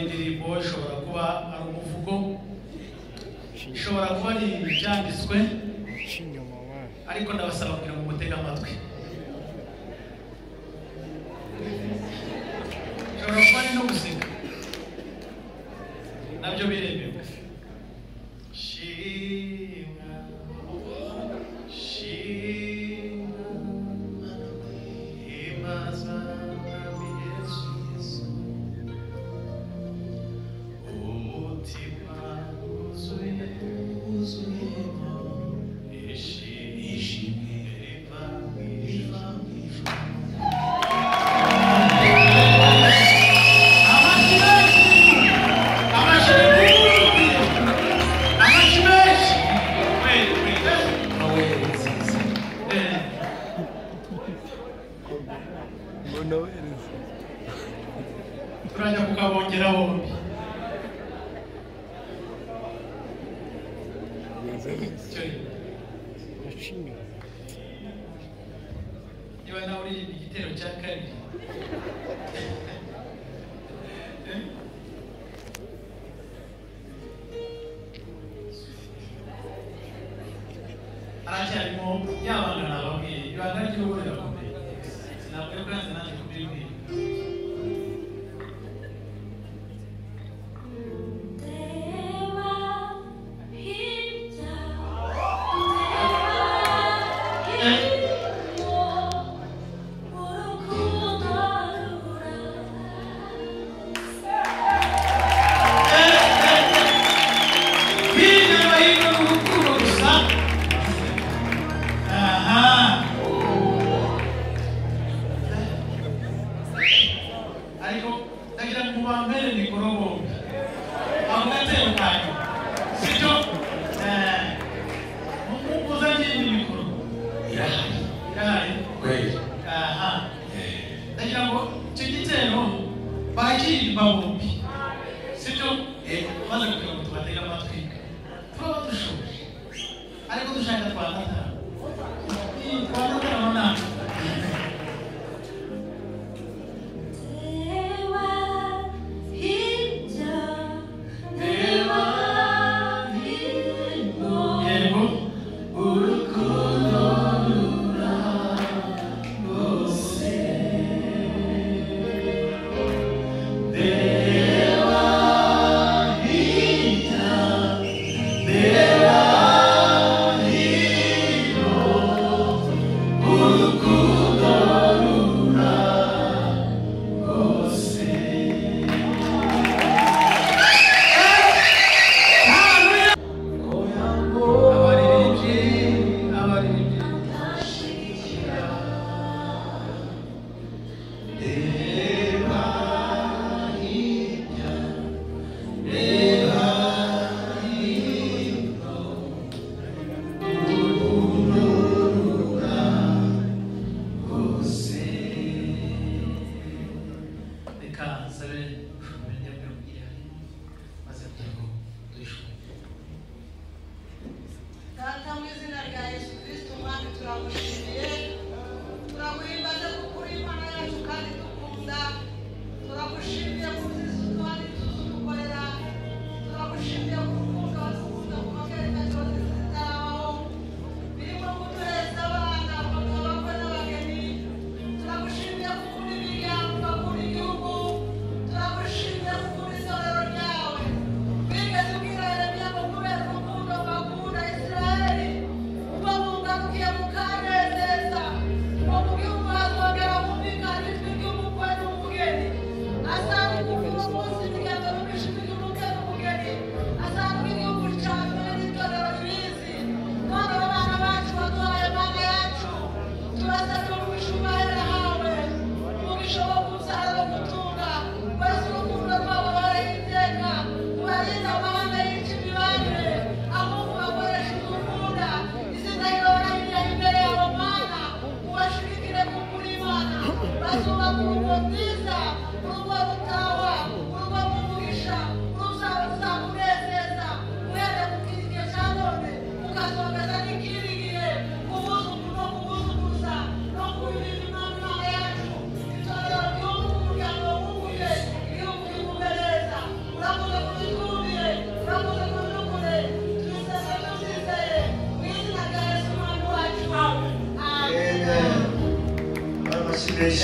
indirimbo, ishobora kuba ari umuvugo, ishobora kuba ari ibyanditswe, ariko ndabasaba kugira ngo mutege amatwi. Ishobora kuba ari no guseka, nabyo biremewe. Turajya kukabongera bombi. Niba nawe uri igitero cya kabiri. Aracyarimo yabana nababwiye ibanga ry'uburere bakomeye. Sinabwiye ko yanze nanjye kubibwira. Urukundo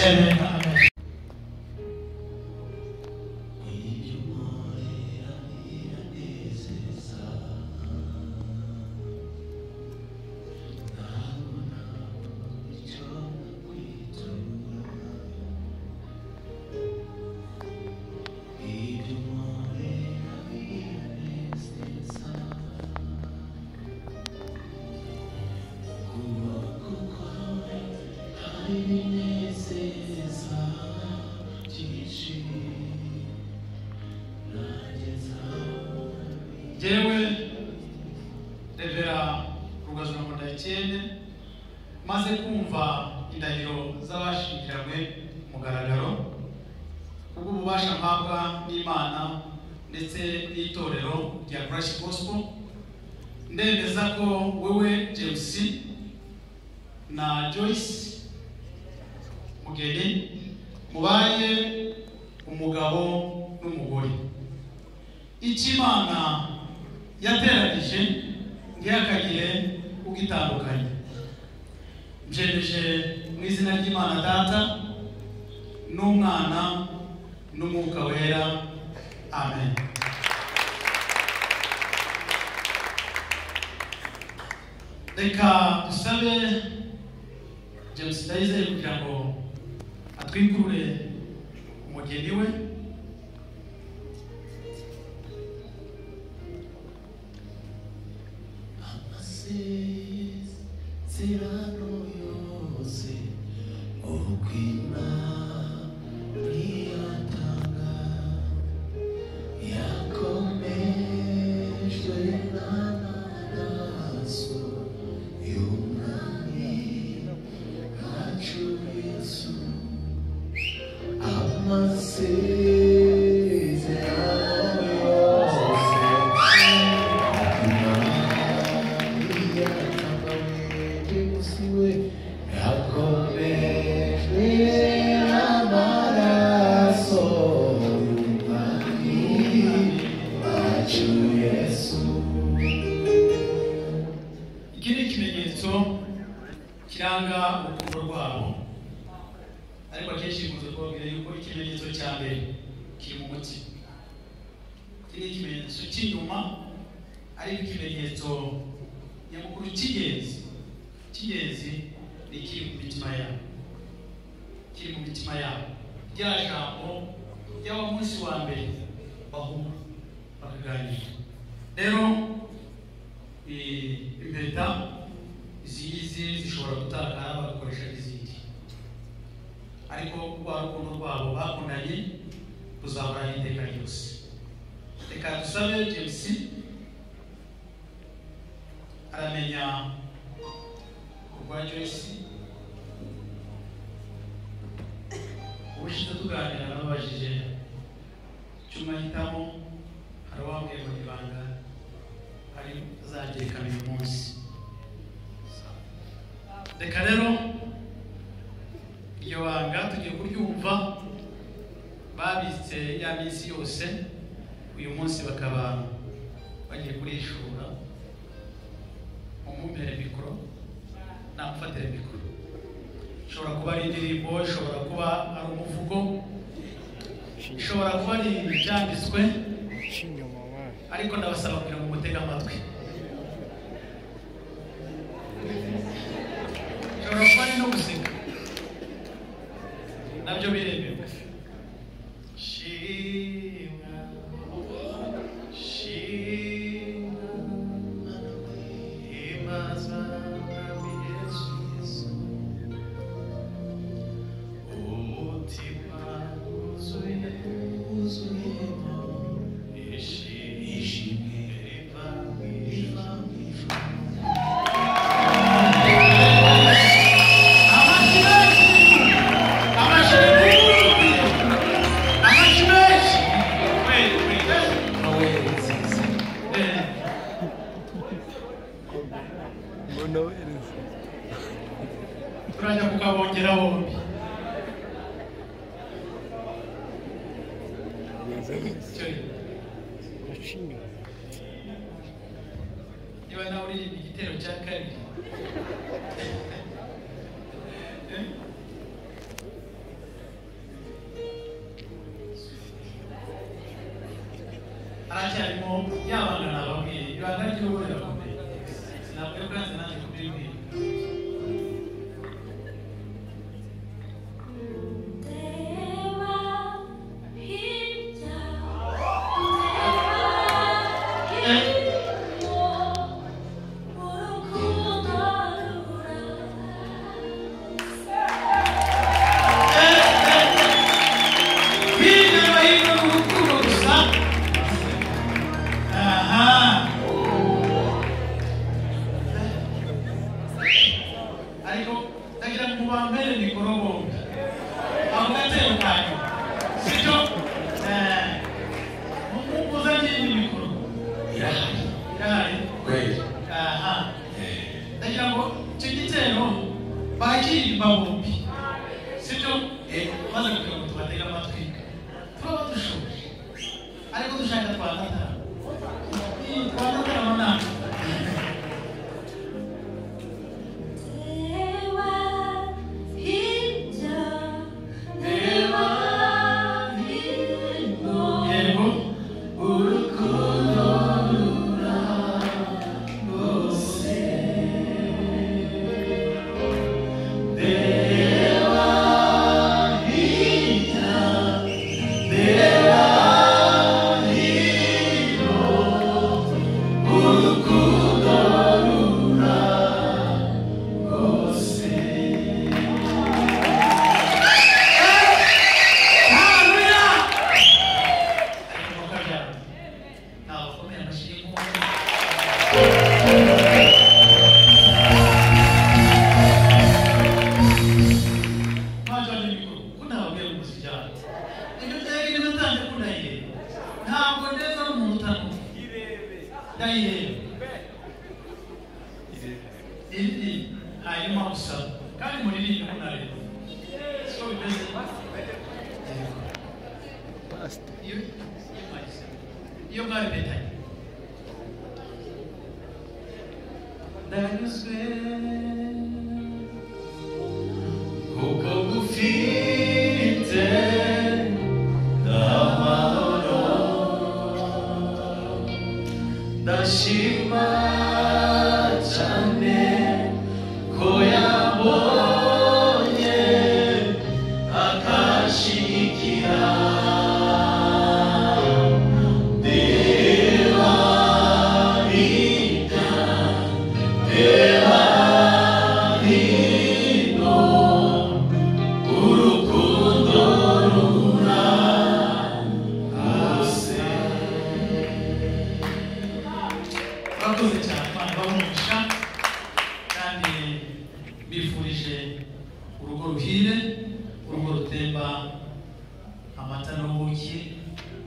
Amen. Jewe Revera Rugazura Mudakene maze kumva indahiro z'abashingiranwe mugaragaro ububasha mpabwa n'Imana ndetse n'itorero rya Christ Gospel, ndemeza ko wewe James na Joyce Mugeni mubaye umugabo n'umugore. Ikimana yateranije ntiyakagire ugitandukanye. Mjemeje mu izina ry'Imana Data n'Umwana n'Umwuka Wera. Amen. Reka dusabe James Ndayizeye kugira ngo atwikurure umugeni we. Zirano yose ukwima niyatanga yakomejwe n'amaraso y'umwami wacu Yesu. Amasezerano yose kiranga urukundo rwabo, ariko akenshi bikunze kubabwira yuko ikimenyetso cya mbere kiri mu mutima. Iki ni ikimenyetso cy'inyuma, ariko ikimenyetso nyamukuru cy'ingenzi ni ikiri mu mitima yabo. Kiri mu mitima yabo. Rya jambo ry'awa munsi wa mbere bahura bakaganira. Rero impeta izi zishobora gutakara bagakoresha izindi, ariko rwa rukundo rwabo bakundanye ruzahora iteka ryose. Reka dusabe James aramenya urwa Joyce. Ubushize tuganira nababajije cyuma hitamo, hari wambwiye mu ibanga hari zagerekana uyu munsi. Reka rero iyo banga tugiye kuryumva, babitse ya minsi yose, uyu munsi bakaba bagiye kurishura. Umumpere mikoro, namufatire mikoro. Ishobora kuba ari indirimbo, ishobora kuba ari umuvugo, ishobora kuba ari ibyanditswe, ariko ndabasaba kugira ngo mutege amatwi. Ishobora kuba ari no guseka, nabyo biremewe. Turajya kukabongera bombi. Niba nawe uri igitero cya kabiri aracyarimo yabangana ababwira ibanga ry'urugo rirakomeye sinabwiye ko yanze nanjye kubibwira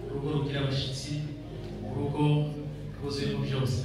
urugo rugira abashitsi urugo rwuzuyemo byose